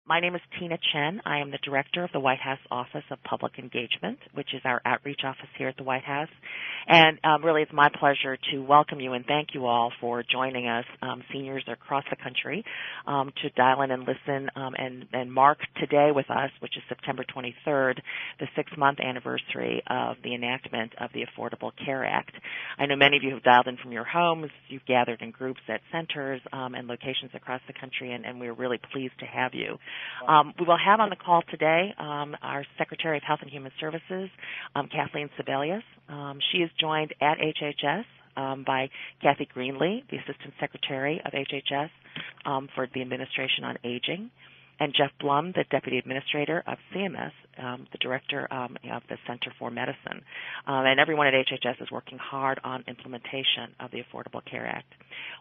My name is Tina Chen. I am the director of the White House Office of Public Engagement, which is our outreach office here at the White House. And really, it's my pleasure to welcome you and thank you all for joining us, seniors across the country, to dial in and listen and mark today with us, which is September 23rd, the 6-month anniversary of the enactment of the Affordable Care Act. I know many of you have dialed in from your homes. You've gathered in groups at centers and locations across the country, and we're really pleased to have you. We will have on the call today our Secretary of Health and Human Services, Kathleen Sebelius. She is joined at HHS by Kathy Greenlee, the Assistant Secretary of HHS for the Administration on Aging, and Jeff Blum, the Deputy Administrator of CMS, the Director of the Center for Medicine. And everyone at HHS is working hard on implementation of the Affordable Care Act.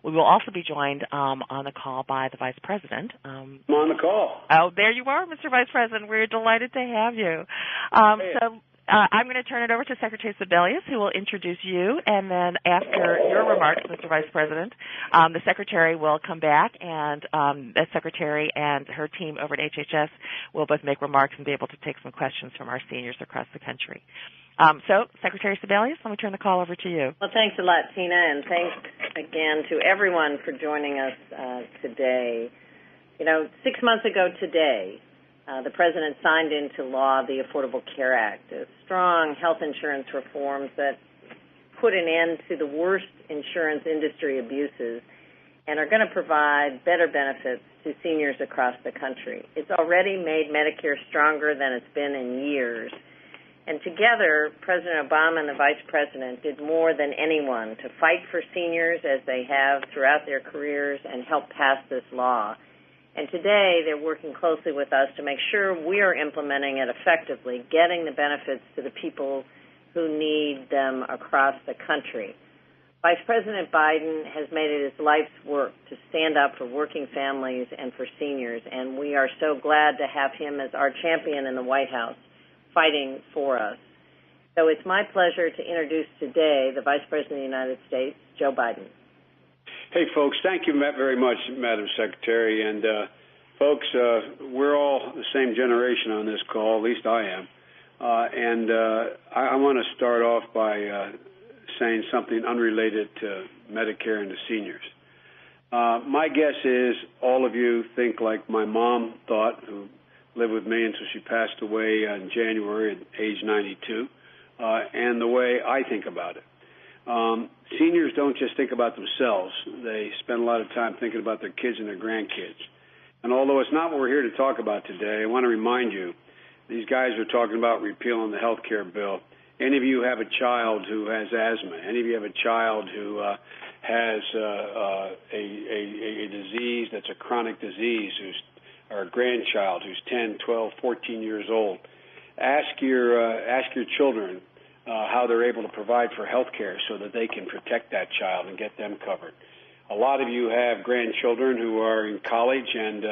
We will also be joined on the call by the Vice President. I'm on the call. Oh, there you are, Mr. Vice President. We're delighted to have you. I'm going to turn it over to Secretary Sebelius, who will introduce you, and then after your remarks, Mr. Vice President, the Secretary will come back, and the Secretary and her team over at HHS will both make remarks and be able to take some questions from our seniors across the country. So, Secretary Sebelius, let me turn the call over to you. Well, thanks a lot, Tina, and thanks again to everyone for joining us today. 6 months ago today, the President signed into law the Affordable Care Act, a strong health insurance reforms that put an end to the worst insurance industry abuses and are going to provide better benefits to seniors across the country. It's already made Medicare stronger than it's been in years. And together, President Obama and the Vice President did more than anyone to fight for seniors as they have throughout their careers and help pass this law. And today, they're working closely with us to make sure we are implementing it effectively, getting the benefits to the people who need them across the country. Vice President Biden has made it his life's work to stand up for working families and for seniors, and we are so glad to have him as our champion in the White House fighting for us. So it's my pleasure to introduce today the Vice President of the United States, Joe Biden. Hey, folks, thank you very much, Madam Secretary. And, folks, we're all the same generation on this call, at least I am. I want to start off by saying something unrelated to Medicare and to seniors. My guess is all of you think like my mom thought, who lived with me until she passed away in January at age 92, and the way I think about it. Seniors don't just think about themselves. They spend a lot of time thinking about their kids and their grandkids. And although it's not what we're here to talk about today, I want to remind you, these guys are talking about repealing the health care bill. Any of you have a child who has asthma, any of you have a child who has a disease that's a chronic disease, or a grandchild who's 10, 12, 14 years old, ask your children how they're able to provide for health care so that they can protect that child and get them covered. A lot of you have grandchildren who are in college, and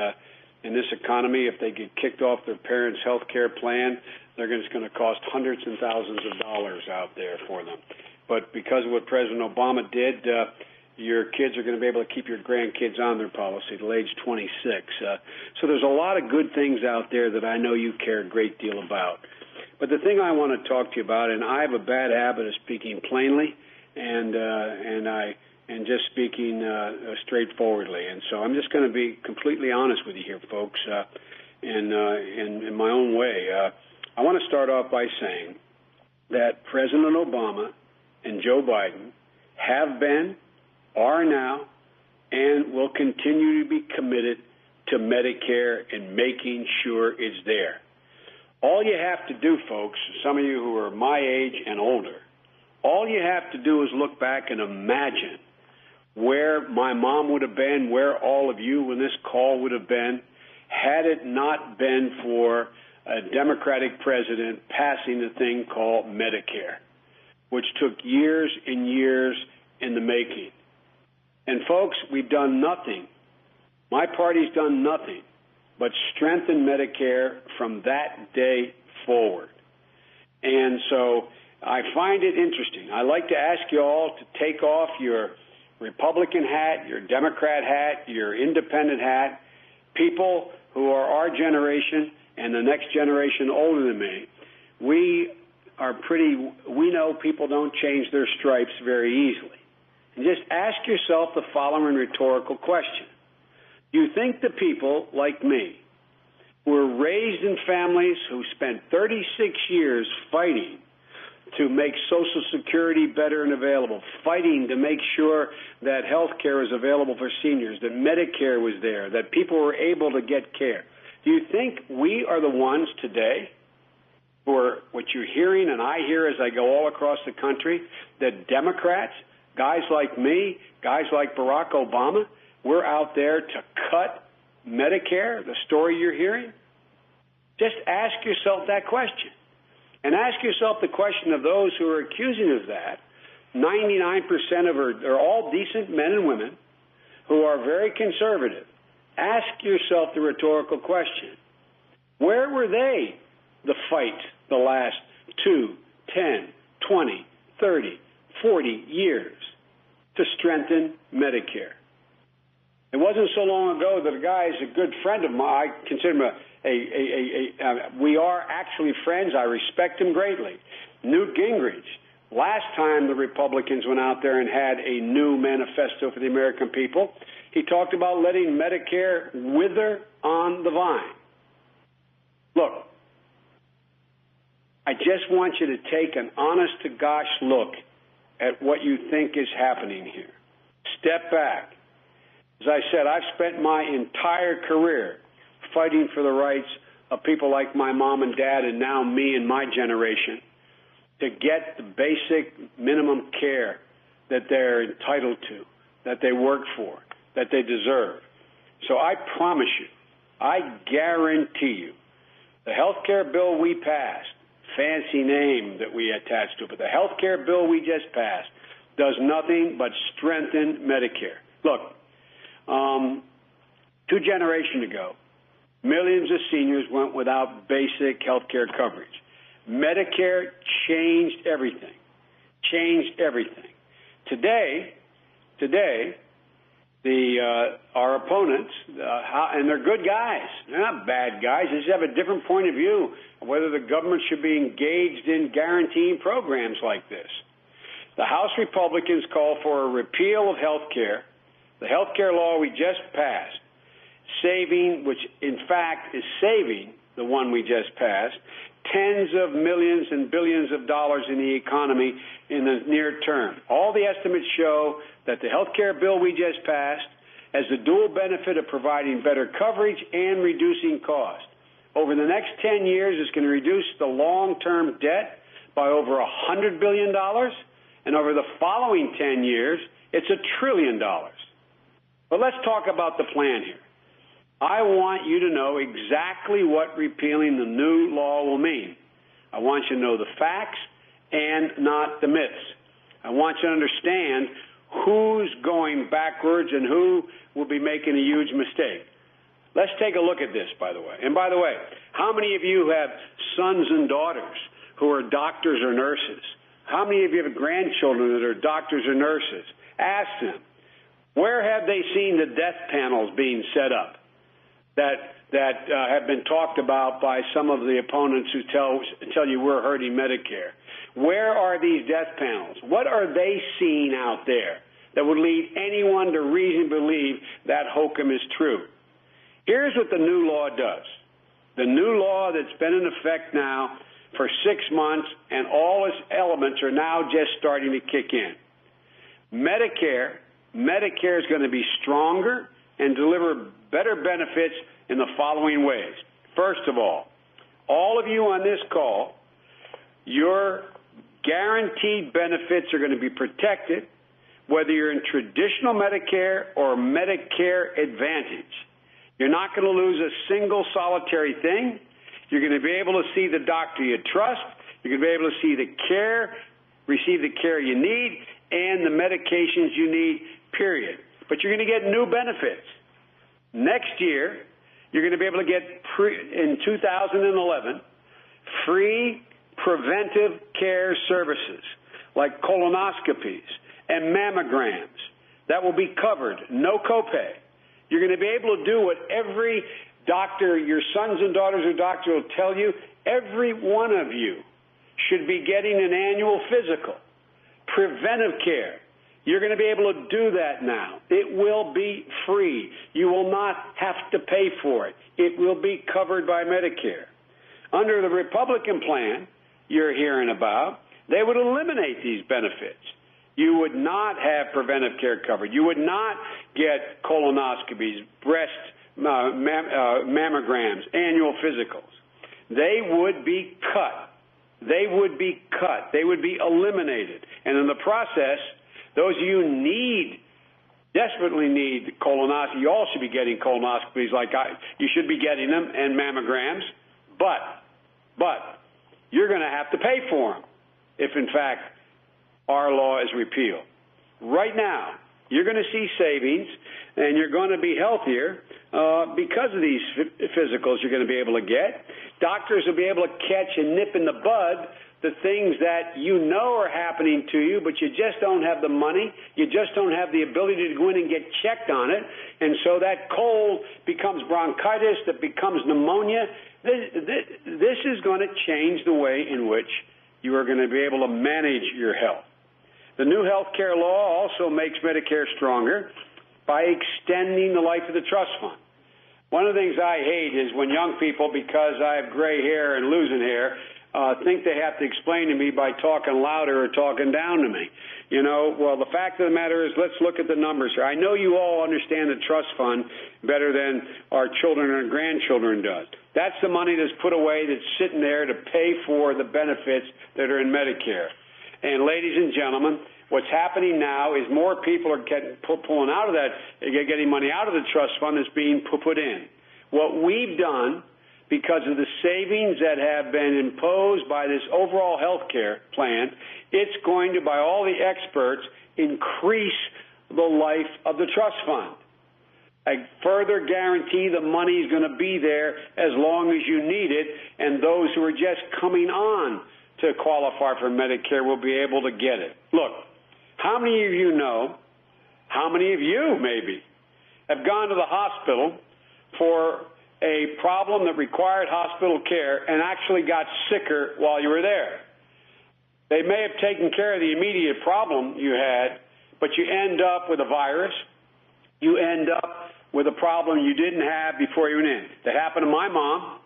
in this economy, if they get kicked off their parents' health care plan, it's going to cost hundreds and thousands of dollars out there for them. But because of what President Obama did, your kids are going to be able to keep your grandkids on their policy till age 26. So there's a lot of good things out there that I know you care a great deal about. But the thing I want to talk to you about, and I have a bad habit of speaking plainly and just speaking straightforwardly, and so I'm just going to be completely honest with you here, folks, in my own way. I want to start off by saying that President Obama and Joe Biden have been, are now, and will continue to be committed to Medicare and making sure it's there. All you have to do, folks, some of you who are my age and older, all you have to do is look back and imagine where my mom would have been, where all of you when this call would have been, had it not been for a Democratic president passing the thing called Medicare, which took years and years in the making. And, folks, we've done nothing. My party's done nothing but strengthen Medicare from that day forward. And so I find it interesting. I like to ask you all to take off your Republican hat, your Democrat hat, your independent hat, people who are our generation and the next generation older than me, we know people don't change their stripes very easily. And just ask yourself the following rhetorical question. Do you think the people like me, who were raised in families who spent 36 years fighting to make Social Security better and available, fighting to make sure that health care was available for seniors, that Medicare was there, that people were able to get care? Do you think we are the ones today who are, what you're hearing and I hear as I go all across the country, that Democrats, guys like me, guys like Barack Obama, we're out there to cut Medicare, the story you're hearing? Just ask yourself that question. And ask yourself the question of those who are accusing of that. 99% of are all decent men and women who are very conservative. Ask yourself the rhetorical question. Where were they the fight the last 2, 10, 20, 30, 40 years to strengthen Medicare? It wasn't so long ago that a guy is a good friend of mine. I consider him we are actually friends. I respect him greatly. Newt Gingrich. Last time the Republicans went out there and had a new manifesto for the American people, he talked about letting Medicare wither on the vine. Look, I just want you to take an honest-to-gosh look at what you think is happening here. Step back. As I said, I've spent my entire career fighting for the rights of people like my mom and dad and now me and my generation to get the basic minimum care that they're entitled to, that they work for, that they deserve. So I promise you, I guarantee you, the health care bill we passed, fancy name that we attached to it, but the health care bill we just passed does nothing but strengthen Medicare. Look, 2 generations ago, millions of seniors went without basic health care coverage. Medicare changed everything. Today, our opponents, and they're good guys. They're not bad guys. They just have a different point of view of whether the government should be engaged in guaranteeing programs like this. The House Republicans call for a repeal of health care, the health care law we just passed, which in fact is saving the one we just passed, tens of millions and billions of dollars in the economy in the near term. All the estimates show that the health care bill we just passed has the dual benefit of providing better coverage and reducing cost. Over the next 10 years, it's going to reduce the long-term debt by over $100 billion, and over the following 10 years, it's $1 trillion. But let's talk about the plan here. I want you to know exactly what repealing the new law will mean. I want you to know the facts and not the myths. I want you to understand who's going backwards and who will be making a huge mistake. Let's take a look at this, by the way. And by the way, how many of you have sons and daughters who are doctors or nurses? How many of you have grandchildren that are doctors or nurses? Ask them, where have they seen the death panels being set up that have been talked about by some of the opponents who tell you we're hurting Medicare? Where are these death panels? What are they seeing out there that would lead anyone to reason to believe that hokum is true? Here's what the new law does. The new law that's been in effect now for 6 months, and all its elements are now just starting to kick in. Medicare is going to be stronger and deliver better benefits in the following ways. First of all of you on this call, your guaranteed benefits are going to be protected, whether you're in traditional Medicare or Medicare Advantage. You're not going to lose a single solitary thing. You're going to be able to see the doctor you trust. You're going to be able to see the care, receive the care you need, and the medications you need, period. But you're going to get new benefits. Next year, you're going to be able to get, in 2011, free preventive care services like colonoscopies and mammograms. That will be covered, no copay. You're going to be able to do what every doctor, your sons and daughters or doctor will tell you. Every one of you should be getting an annual physical, preventive care. You're going to be able to do that now. It will be free. You will not have to pay for it. It will be covered by Medicare. Under the Republican plan you're hearing about, they would eliminate these benefits. You would not have preventive care covered. You would not get colonoscopies, breast mammograms, annual physicals. They would be cut. They would be cut. They would be eliminated. And in the process, those of you who desperately need colonoscopy, you all should be getting colonoscopies you should be getting them, and mammograms, but you're going to have to pay for them if, in fact, our law is repealed. Right now, you're going to see savings, and you're going to be healthier because of these physicals you're going to be able to get. Doctors will be able to catch and nip in the bud the things that you know are happening to you, but you just don't have the money. You just don't have the ability to go in and get checked on it. And so that cold becomes bronchitis, that becomes pneumonia. This is going to change the way in which you are going to be able to manage your health. The new health care law also makes Medicare stronger by extending the life of the trust fund. One of the things I hate is when young people, because I have gray hair and losing hair, think they have to explain to me by talking louder or talking down to me. Well, the fact of the matter is, let's look at the numbers here. I know you all understand the trust fund better than our children and grandchildren does. That's the money that's put away that's sitting there to pay for the benefits that are in Medicare. And ladies and gentlemen, what's happening now is more people are pulling out of that, getting money out of the trust fund that's being put in. What we've done, because of the savings that have been imposed by this overall health care plan, it's going to, by all the experts, increase the life of the trust fund. I further guarantee the money is going to be there as long as you need it, and those who are just coming on to qualify for Medicare will be able to get it. Look, how many of you know, how many of you maybe, have gone to the hospital for a problem that required hospital care and actually got sicker while you were there? They may have taken care of the immediate problem you had, but you end up with a virus. You end up with a problem you didn't have before you went in. That happened to my mom.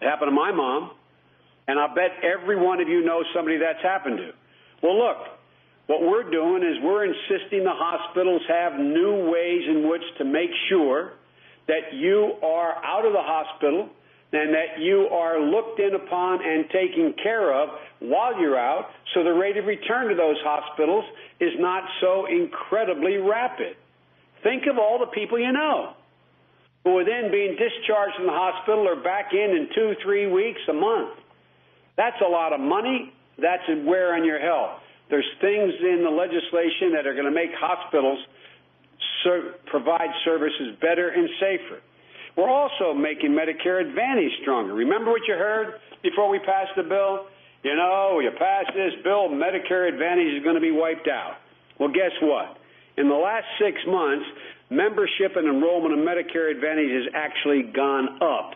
It happened to my mom. And I bet every one of you knows somebody that's happened to. Well, look, what we're doing is we're insisting the hospitals have new ways in which to make sure that you are out of the hospital and that you are looked in upon and taken care of while you're out, so the rate of return to those hospitals is not so incredibly rapid. Think of all the people you know who are then being discharged from the hospital or back in 2-3 weeks, a month. That's a lot of money. That's a wear on your health. There's things in the legislation that are going to make hospitals provide services better and safer. We're also making Medicare Advantage stronger. Remember what you heard before we passed the bill? You pass this bill, Medicare Advantage is going to be wiped out. Well, guess what? In the last 6 months, membership and enrollment in Medicare Advantage has actually gone up.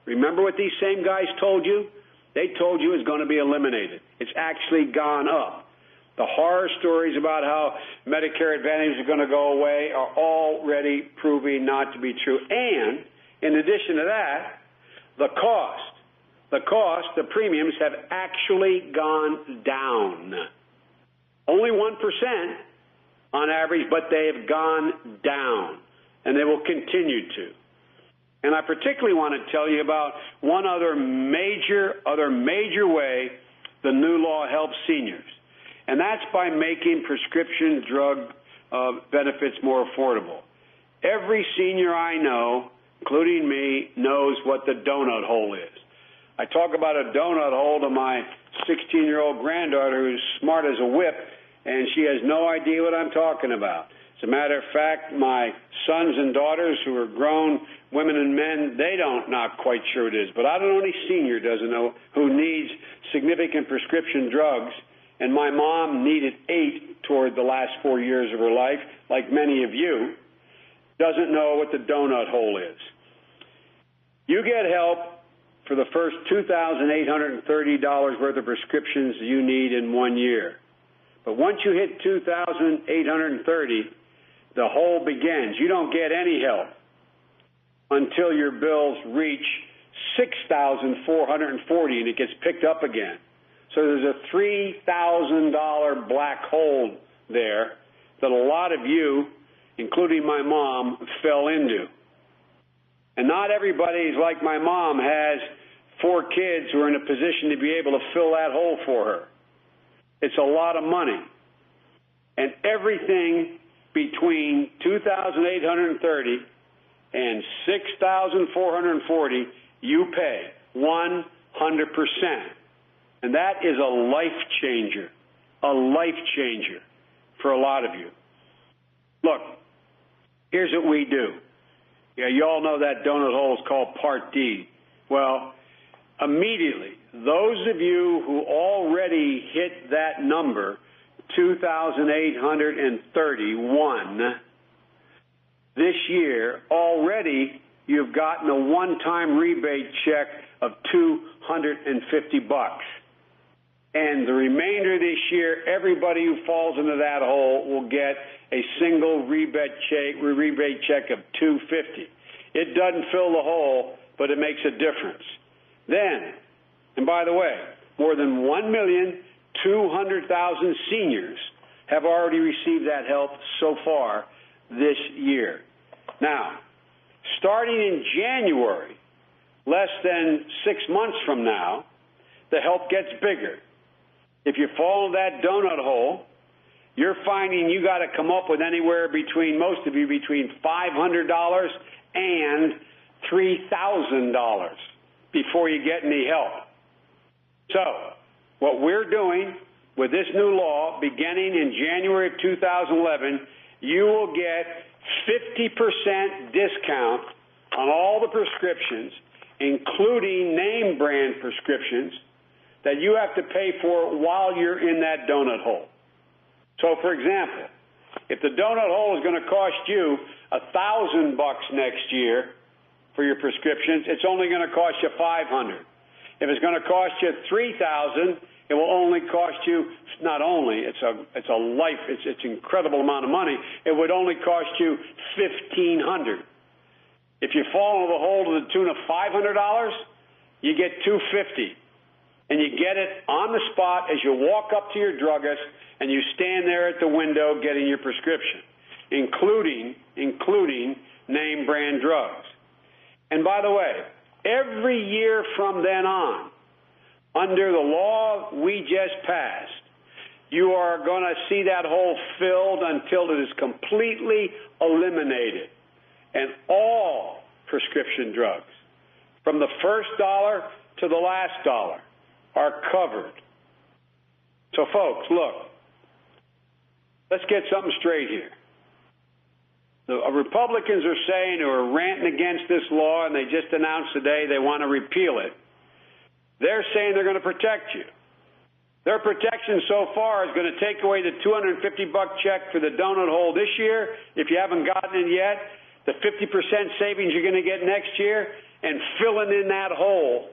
Remember what these same guys told you? They told you it's going to be eliminated. It's actually gone up. The horror stories about how Medicare Advantage is going to go away are already proving not to be true. And in addition to that, the premiums have actually gone down. Only 1% on average, but they have gone down, and they will continue to. And I particularly want to tell you about one other major way the new law helps seniors. And that's by making prescription drug benefits more affordable. Every senior I know, including me, knows what the donut hole is. I talk about a donut hole to my 16-year-old granddaughter who's smart as a whip, and she has no idea what I'm talking about. As a matter of fact, my sons and daughters who are grown women and men, they not quite sure what it is. But I don't know any senior doesn't know who needs significant prescription drugs. And my mom needed 8 toward the last 4 years of her life, like many of you. doesn't know what the donut hole is. You get help for the first $2,830 worth of prescriptions you need in 1 year. But once you hit $2,830, the hole begins. You don't get any help until your bills reach $6,440 and it gets picked up again. So there's a $3,000 black hole there that a lot of you, including my mom, fell into. And not everybody, like my mom, has 4 kids who are in a position to be able to fill that hole for her. It's a lot of money. And everything between $2,830 and $6,440, you pay 100%. And that is a life changer for a lot of you. Look, here's what we do. Yeah, you all know that donut hole is called Part D. Well, immediately, those of you who already hit that number, 2,831, this year, already you've gotten a one-time rebate check of $250. And the remainder of this year, everybody who falls into that hole will get a single rebate check of $250. It doesn't fill the hole, but it makes a difference. Then, and by the way, more than 1,200,000 seniors have already received that help so far this year. Now, starting in January, less than 6 months from now, the help gets bigger. If you fall in that donut hole, you're finding you got to come up with anywhere between, most of you, between $500 and $3,000 before you get any help. So, what we're doing with this new law, beginning in January of 2011, you will get 50% discount on all the prescriptions, including name brand prescriptions, that you have to pay for while you're in that donut hole. So, for example, if the donut hole is going to cost you $1,000 next year for your prescriptions, it's only going to cost you $500. If it's going to cost you $3,000, it will only cost you, not only, it's an incredible amount of money, it would only cost you $1,500. If you fall into the hole to the tune of $500, you get $250. And you get it on the spot as you walk up to your druggist and you stand there at the window getting your prescription, including name brand drugs. And by the way, every year from then on, under the law we just passed, you are going to see that hole filled until it is completely eliminated. And all prescription drugs, from the first dollar to the last dollar, are covered. So, folks, look, let's get something straight here. The Republicans are saying, who are ranting against this law, and they just announced today they want to repeal it. They're saying they're going to protect you. Their protection so far is going to take away the $250 check for the donut hole this year, if you haven't gotten it yet, the 50% savings you're going to get next year, and filling in that hole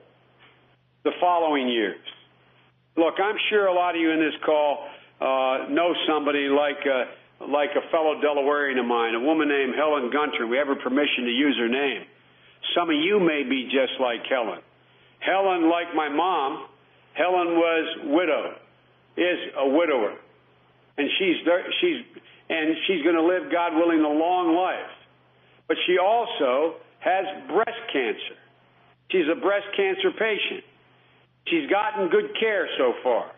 the following years. Look, I'm sure a lot of you in this call know somebody like a fellow Delawarean of mine, a woman named Helen Gunter. We have her permission to use her name. Some of you may be just like Helen. Helen, like my mom, Helen was widowed, is a widower, and she's going to live, God willing, a long life. But she also has breast cancer. She's a breast cancer patient. She's gotten good care so far,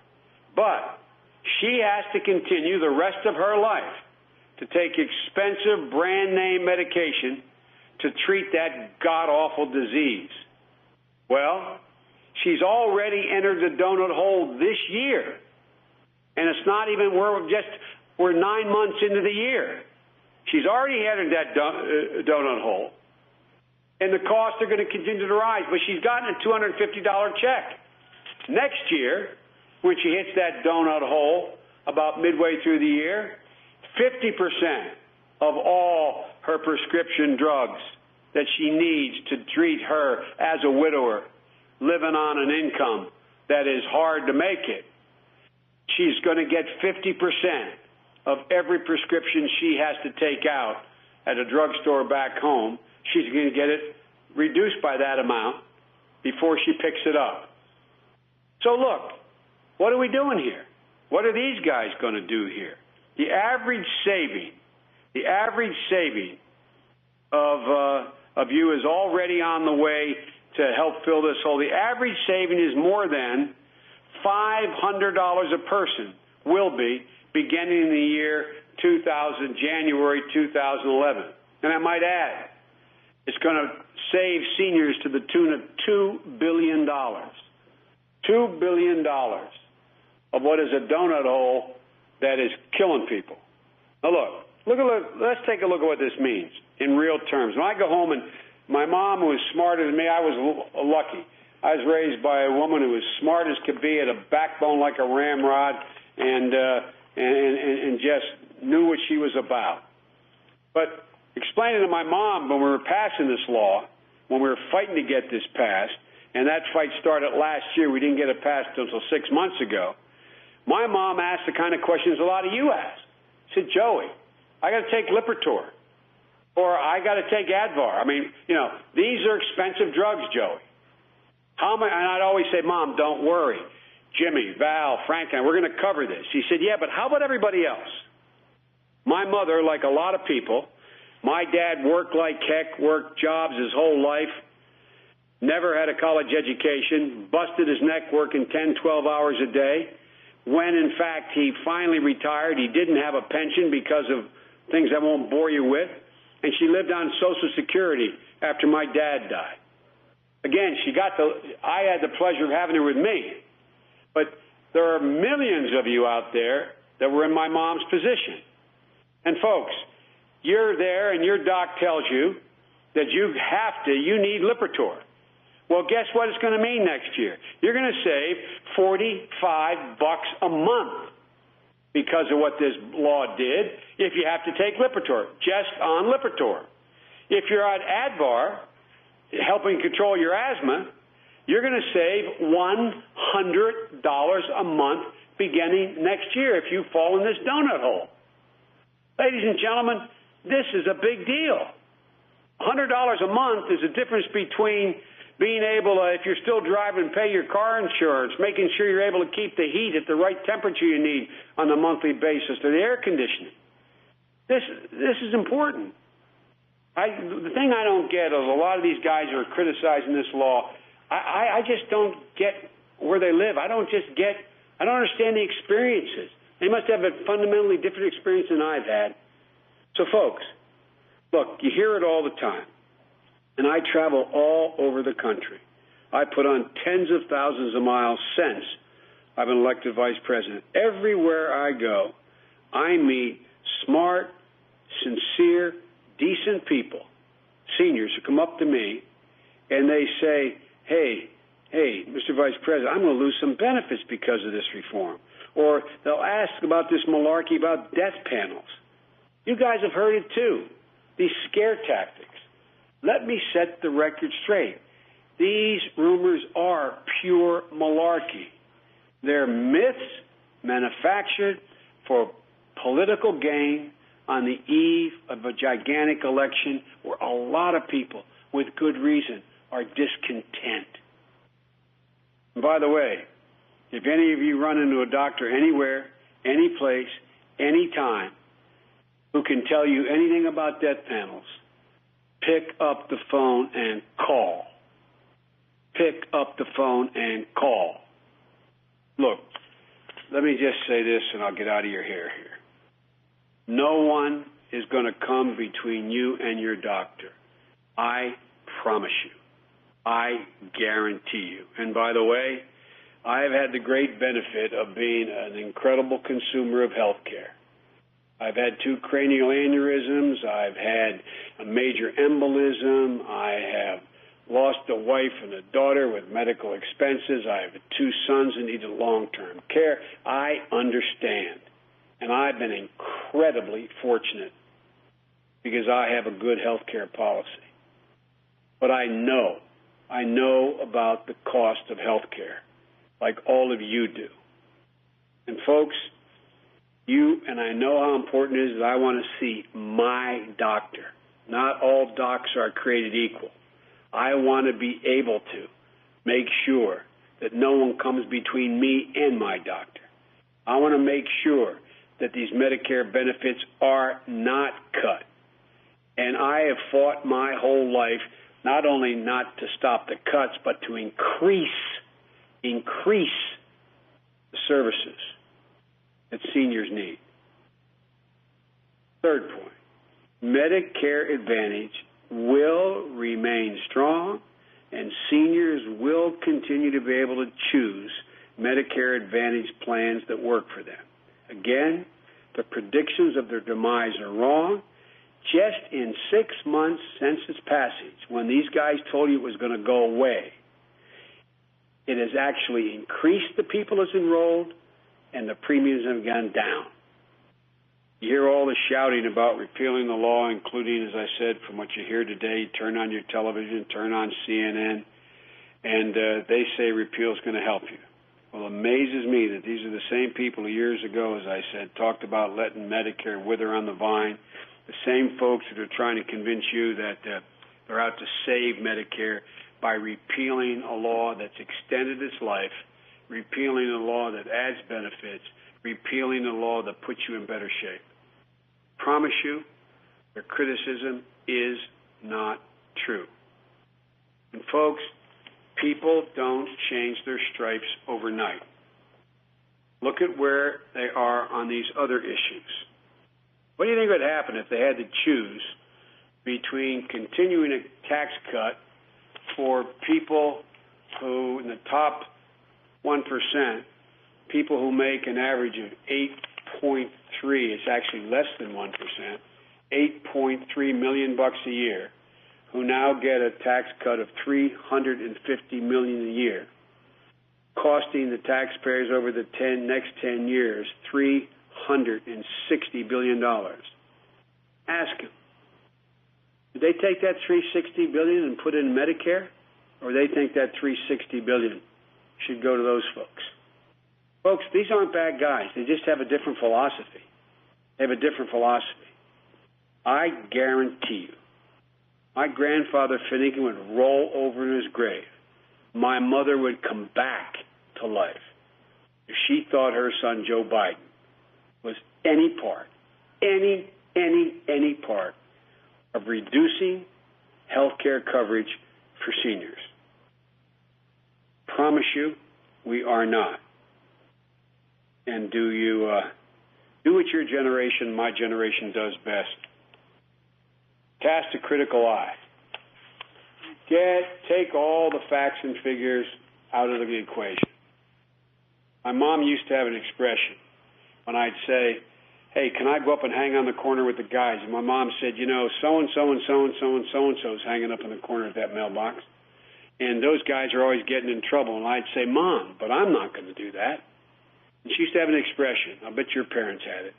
but she has to continue the rest of her life to take expensive brand name medication to treat that god-awful disease. Well, she's already entered the donut hole this year, and it's not even, we're 9 months into the year. She's already entered that donut hole, and the costs are going to continue to rise, but she's gotten a $250 check. Next year, when she hits that donut hole about midway through the year, 50% of all her prescription drugs that she needs to treat her as a widower living on an income that is hard to make it. She's going to get 50% of every prescription she has to take out at a drugstore back home. She's going to get it reduced by that amount before she picks it up. So look, what are we doing here? What are these guys going to do here? The average saving of you is already on the way to help fill this hole. The average saving is more than $500 a person will be beginning in the year January 2011. And I might add, it's going to save seniors to the tune of $2 billion. $2 billion of what is a donut hole that is killing people. Now let's take a look at what this means in real terms. When I go home and my mom was smarter than me, I was lucky. I was raised by a woman who was smart as could be, had a backbone like a ramrod, and just knew what she was about. But explaining to my mom when we were passing this law, when we were fighting to get this passed, and that fight started last year, we didn't get it passed until 6 months ago, my mom asked the kind of questions a lot of you ask. She said, Joey, I got to take Lipitor, or I got to take Advar. I mean, these are expensive drugs, Joey. And I'd always say, Mom, don't worry. Jimmy, Val, Frank, and we're going to cover this. She said, yeah, but how about everybody else? My mother, like a lot of people, my dad worked like heck, worked jobs his whole life, never had a college education, busted his neck working 10, 12 hours a day. When, in fact, he finally retired, he didn't have a pension because of things I won't bore you with, and she lived on Social Security after my dad died. Again, I had the pleasure of having her with me. But there are millions of you out there that were in my mom's position. And folks, you're there and your doc tells you that you need Lipitor. Well, guess what it's going to mean next year? You're going to save $45 a month because of what this law did if you have to take Lipitor, just on Lipitor. If you're on Advar, helping control your asthma, you're going to save $100 a month beginning next year if you fall in this donut hole. Ladies and gentlemen, this is a big deal. $100 a month is the difference between being able to, if you're still driving, pay your car insurance, making sure you're able to keep the heat at the right temperature you need on a monthly basis, or the air conditioning. This is important. The thing I don't get is a lot of these guys who are criticizing this law, I just don't get where they live. I don't understand the experiences. They must have a fundamentally different experience than I've had. So, folks, look, you hear it all the time. And I travel all over the country. I put on tens of thousands of miles since I've been elected vice president. Everywhere I go, I meet smart, sincere, decent people, seniors who come up to me, and they say, hey, Mr. Vice President, I'm going to lose some benefits because of this reform. Or they'll ask about this malarkey about death panels. You guys have heard it too, these scare tactics. Let me set the record straight. These rumors are pure malarkey. They're myths manufactured for political gain on the eve of a gigantic election where a lot of people, with good reason, are discontent. And by the way, if any of you run into a doctor anywhere, any place, any time, who can tell you anything about death panels, pick up the phone and call. Pick up the phone and call. Look, let me just say this and I'll get out of your hair here. No one is going to come between you and your doctor. I promise you. I guarantee you. And by the way, I have had the great benefit of being an incredible consumer of health care. I've had 2 cranial aneurysms. I've had a major embolism. I have lost a wife and a daughter with medical expenses. I have 2 sons who needed long-term care. I understand. And I've been incredibly fortunate. because I have a good health care policy. But I know about the cost of health care, like all of you do. And folks, I know how important it is that I want to see my doctor. Not all docs are created equal. I want to be able to make sure that no one comes between me and my doctor. I want to make sure that these Medicare benefits are not cut. And I have fought my whole life not only not to stop the cuts, but to increase the services that seniors need. Third point, Medicare Advantage will remain strong, and seniors will continue to be able to choose Medicare Advantage plans that work for them. Again, the predictions of their demise are wrong. Just in 6 months since its passage, when these guys told you it was going to go away, it has actually increased the people that's enrolled, and the premiums have gone down. You hear all the shouting about repealing the law, including, as I said, from what you hear today, turn on your television, turn on CNN, and they say repeal is going to help you. Well, it amazes me that these are the same people years ago, as I said, talked about letting Medicare wither on the vine, the same folks that are trying to convince you that they're out to save Medicare by repealing a law that's extended its life, repealing a law that adds benefits, repealing a law that puts you in better shape. Promise you, their criticism is not true. And folks, people don't change their stripes overnight. Look at where they are on these other issues. What do you think would happen if they had to choose between continuing a tax cut for people who, in the top 1%, people who make an average of 8.3, it's actually less than 1%, $8.3 million a year, who now get a tax cut of $350 million a year, costing the taxpayers over the next 10 years $360 billion. Ask them, did they take that $360 billion and put it in Medicare, or they think that $360 billion should go to those folks? Folks, these aren't bad guys. They just have a different philosophy. They have a different philosophy. I guarantee you, my grandfather Finnegan would roll over in his grave. My mother would come back to life if she thought her son Joe Biden was any part of reducing health care coverage for seniors. Promise you, we are not. And do what your generation, my generation, does best. Cast a critical eye. Take all the facts and figures out of the equation. My mom used to have an expression when I'd say, hey, can I go up and hang on the corner with the guys? And my mom said, so-and-so and so-and-so and so-and-so is hanging up in the corner of that mailbox. And those guys are always getting in trouble. And I'd say, Mom, but I'm not going to do that. And she used to have an expression. I bet your parents had it.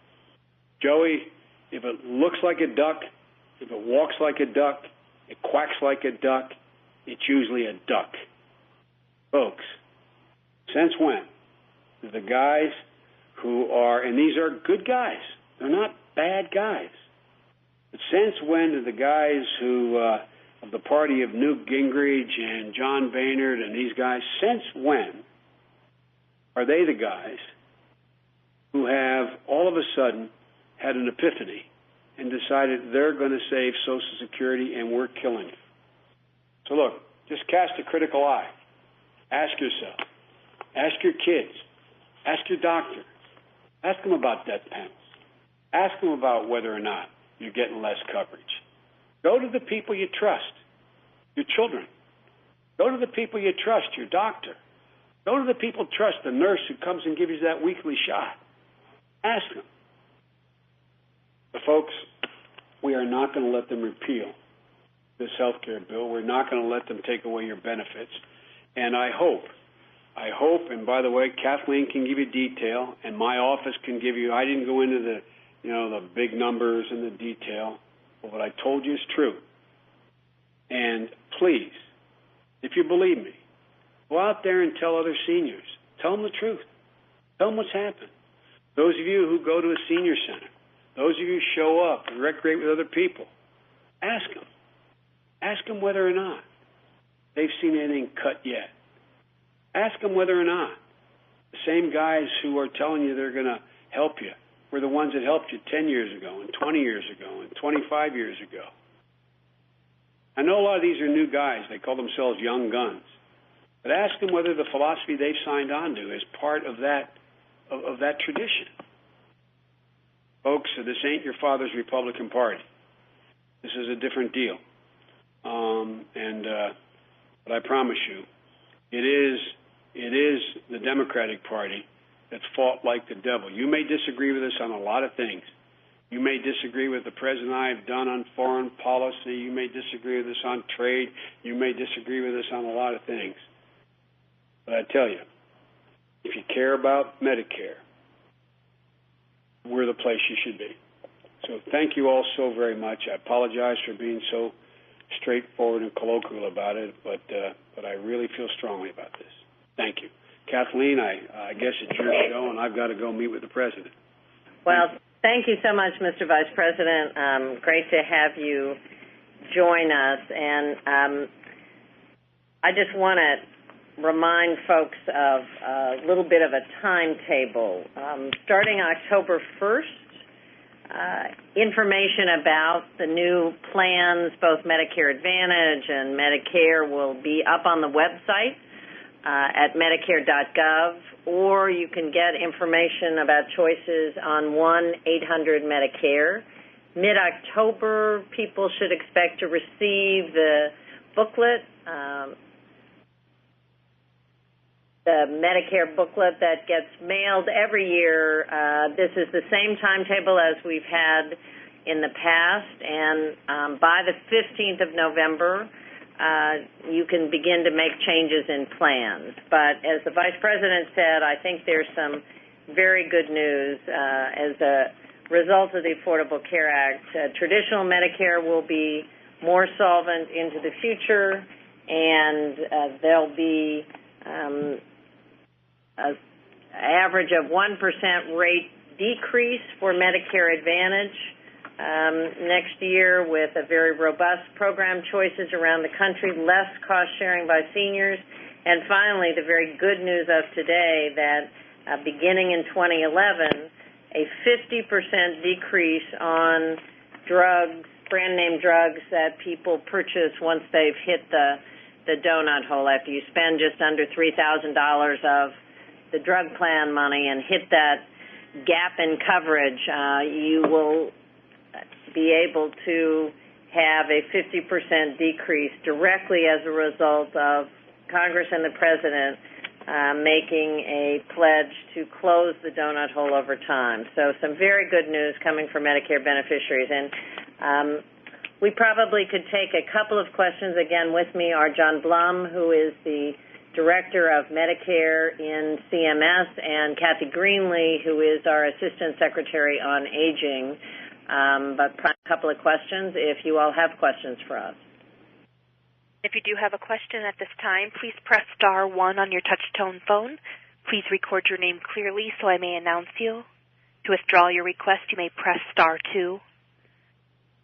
Joey, if it looks like a duck, if it walks like a duck, it quacks like a duck, it's usually a duck. Folks, since when do the guys who are, and these are good guys, they're not bad guys, but since when do the guys who, of the party of Newt Gingrich and John Boehner and these guys, since when are they the guys who have all of a sudden had an epiphany and decided they're going to save Social Security and we're killing it? So look, just cast a critical eye. Ask yourself. Ask your kids. Ask your doctor. Ask them about death panels. Ask them about whether or not you're getting less coverage. Go to the people you trust, your children. Go to the people you trust, your doctor. Go to the people you trust, the nurse who comes and gives you that weekly shot. Ask them. But folks, we are not going to let them repeal this health care bill. We're not going to let them take away your benefits. And I hope, and by the way, Kathleen can give you detail, and my office can give you, I didn't go into the big numbers and the detail, But what I told you is true. And please, if you believe me, go out there and tell other seniors. Tell them the truth. Tell them what's happened. Those of you who go to a senior center, those of you who show up and recreate with other people, ask them. Ask them whether or not they've seen anything cut yet. Ask them whether or not the same guys who are telling you they're going to help you were the ones that helped you 10 years ago and 20 years ago and 25 years ago. I know a lot of these are new guys. They call themselves young guns. But ask them whether the philosophy they've signed on to is part of that tradition. Folks, this ain't your father's Republican Party. This is a different deal. But I promise you, it is the Democratic Party that's fought like the devil. You may disagree with us on a lot of things. You may disagree with the president and I have done on foreign policy. You may disagree with us on trade. You may disagree with us on a lot of things. But I tell you, if you care about Medicare, we're the place you should be. So thank you all so very much. I apologize for being so straightforward and colloquial about it, but I really feel strongly about this. Thank you. Kathleen, I guess it's your show, and I've got to go meet with the president. Well, thank you so much, Mr. Vice President. Great to have you join us. And I just want to remind folks of a little bit of a timetable. Starting October 1st, information about the new plans, both Medicare Advantage and Medicare, will be up on the website at medicare.gov, or you can get information about choices on 1-800-MEDICARE. Mid-October, people should expect to receive the booklet, the Medicare booklet that gets mailed every year. This is the same timetable as we've had in the past, and by the 15th of November, you can begin to make changes in plans. But as the Vice President said, I think there's some very good news. As a result of the Affordable Care Act, traditional Medicare will be more solvent into the future, and there'll be an average of 1% rate decrease for Medicare Advantage next year, with a very robust program choices around the country, less cost sharing by seniors. And finally, the very good news of today that beginning in 2011, a 50% decrease on drugs, brand name drugs that people purchase once they've hit the donut hole. After you spend just under $3,000 of the drug plan money and hit that gap in coverage, you will be able to have a 50% decrease directly as a result of Congress and the President making a pledge to close the donut hole over time. So some very good news coming from Medicare beneficiaries. And we probably could take a couple of questions. Again, with me are John Blum, who is the Director of Medicare in CMS, and Kathy Greenlee, who is our Assistant Secretary on Aging. But a couple of questions, if you all have questions for us. If you do have a question at this time, please press star 1 on your touch-tone phone. Please record your name clearly so I may announce you. To withdraw your request, you may press star 2.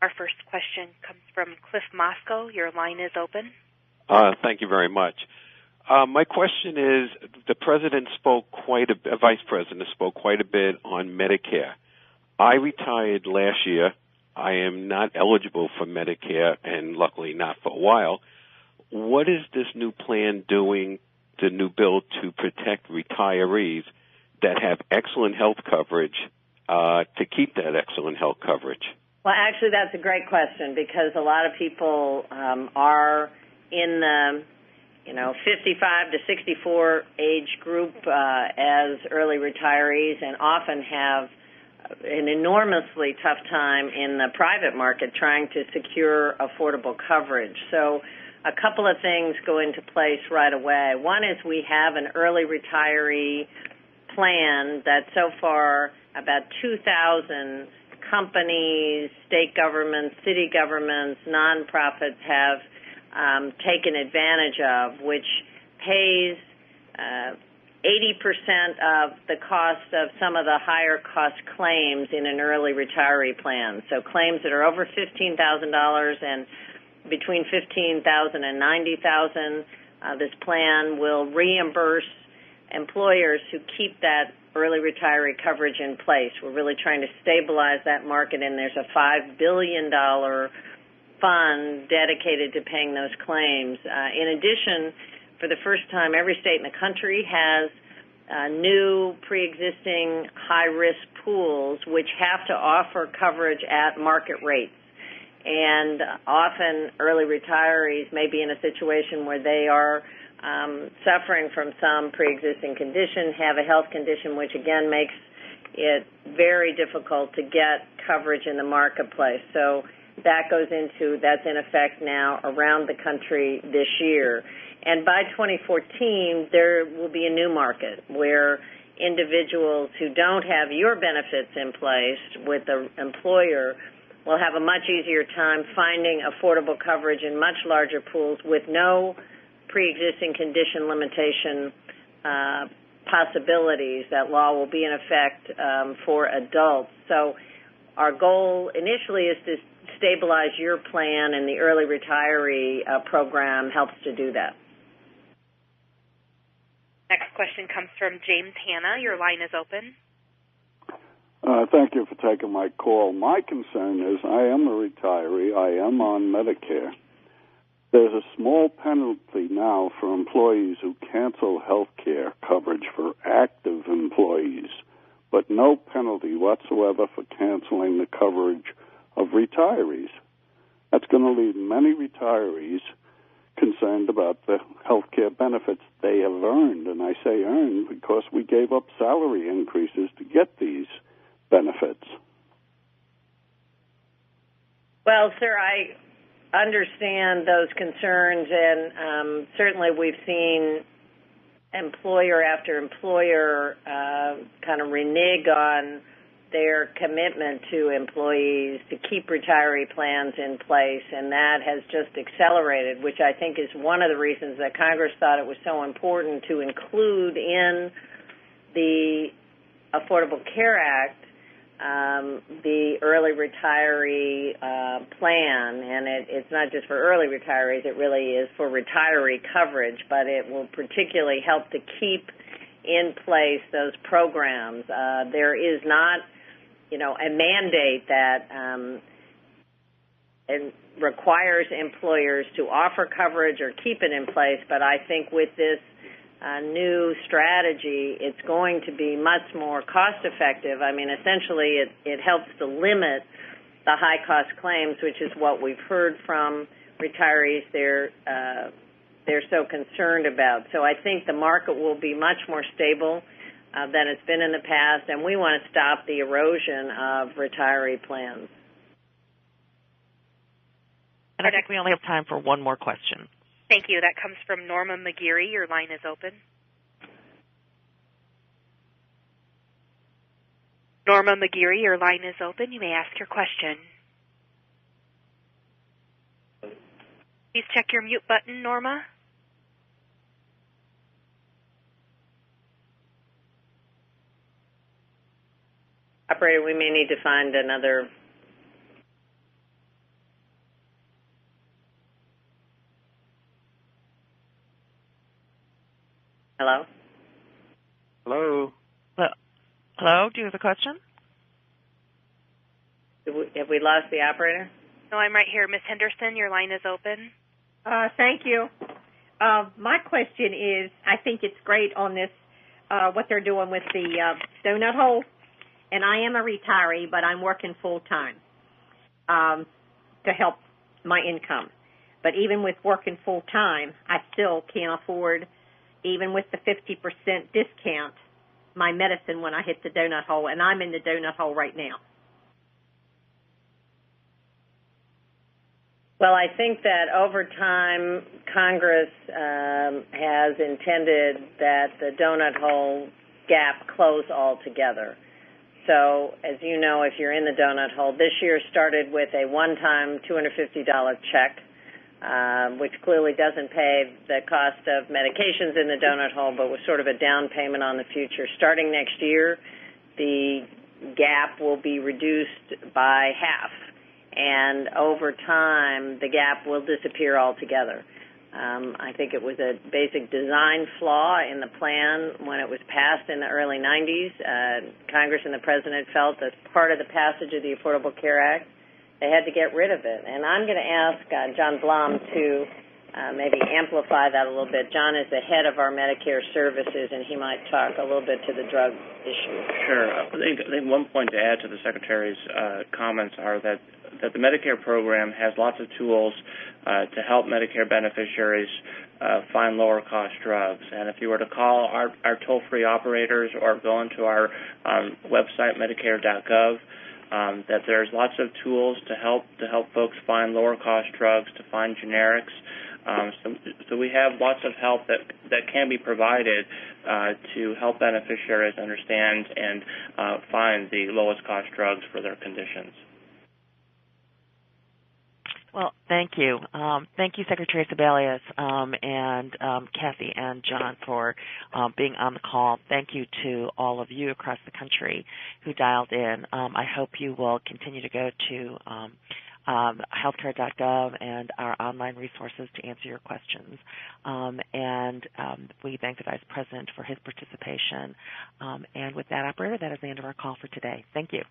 Our first question comes from Cliff Moscow. Your line is open. Thank you very much. My question is, the President spoke Vice President spoke quite a bit on Medicare. I retired last year. I am not eligible for Medicare, and luckily not for a while. What is this new plan doing, the new bill, to protect retirees that have excellent health coverage, to keep that excellent health coverage? Well, actually, that's a great question, because a lot of people are in the 55 to 64 age group as early retirees, and often have an enormously tough time in the private market trying to secure affordable coverage. So a couple of things go into place right away. One is we have an early retiree plan that so far about 2,000 companies, state governments, city governments, nonprofits have taken advantage of, which pays 80% of the cost of some of the higher cost claims in an early retiree plan. So claims that are over $15,000 and between $15,000 and $90,000, this plan will reimburse employers who keep that early retiree coverage in place. We're really trying to stabilize that market, and there's a $5 billion fund dedicated to paying those claims. In addition, for the first time, every state in the country has new pre-existing high-risk pools which have to offer coverage at market rates. And often early retirees may be in a situation where they are suffering from some pre-existing condition, have a health condition, which again makes it very difficult to get coverage in the marketplace. So that's in effect now around the country this year. And by 2014, there will be a new market where individuals who don't have your benefits in place with the employer will have a much easier time finding affordable coverage in much larger pools with no pre-existing condition limitation possibilities. That law will be in effect for adults. So our goal initially is to stabilize your plan, and the early retiree program helps to do that. Next question comes from James Hanna. Your line is open. Thank you for taking my call. My concern is I am a retiree. I am on Medicare. There's a small penalty now for employees who cancel health care coverage for active employees, but no penalty whatsoever for canceling the coverage of retirees. That's going to leave many retirees concerned about the health care benefits they have earned. And I say earned because we gave up salary increases to get these benefits. Well, sir, I understand those concerns, and certainly we've seen employer after employer kind of renege on their commitment to employees to keep retiree plans in place, and that has just accelerated, which I think is one of the reasons that Congress thought it was so important to include in the Affordable Care Act the early retiree plan, and it's not just for early retirees, it really is for retiree coverage, but it will particularly help to keep in place those programs. There is not, a mandate that requires employers to offer coverage or keep it in place, but I think with this new strategy, it's going to be much more cost-effective. I mean, essentially, it helps to limit the high-cost claims, which is what we've heard from retirees they're so concerned about. So I think the market will be much more stable than it's been in the past, and we want to stop the erosion of retiree plans. And I think we only have time for one more question. Thank you. That comes from Norma McGeary. Your line is open. Norma McGeary, your line is open. You may ask your question. Please check your mute button, Norma. Operator, we may need to find another. Hello? Hello? Hello? Do you have a question? Have we lost the operator? No, I'm right here. Ms. Henderson, your line is open. Thank you. My question is, I think it's great on this, what they're doing with the donut hole. And I am a retiree, but I'm working full-time to help my income. But even with working full-time, I still can't afford, even with the 50% discount, my medicine when I hit the donut hole, and I'm in the donut hole right now. Well, I think that over time, Congress has intended that the donut hole gap close altogether. So, as you know, if you're in the donut hole, this year started with a one-time $250 check, which clearly doesn't pay the cost of medications in the donut hole, but was sort of a down payment on the future. Starting next year, the gap will be reduced by half, and over time, the gap will disappear altogether. I think it was a basic design flaw in the plan when it was passed in the early 90s. Congress and the President felt as part of the passage of the Affordable Care Act, they had to get rid of it. And I'm going to ask John Blum to maybe amplify that a little bit. John is the head of our Medicare services, and he might talk a little bit to the drug issue. Sure. I think one point to add to the Secretary's comments are that the Medicare program has lots of tools to help Medicare beneficiaries find lower-cost drugs. And if you were to call our toll-free operators or go into our website, Medicare.gov, that there's lots of tools to help folks find lower-cost drugs, to find generics. So we have lots of help that can be provided to help beneficiaries understand and find the lowest-cost drugs for their conditions. Well, thank you. Thank you, Secretary Sebelius, and Kathy and John for being on the call. Thank you to all of you across the country who dialed in. I hope you will continue to go to healthcare.gov and our online resources to answer your questions. And we thank the Vice President for his participation. And with that, operator, that is the end of our call for today. Thank you.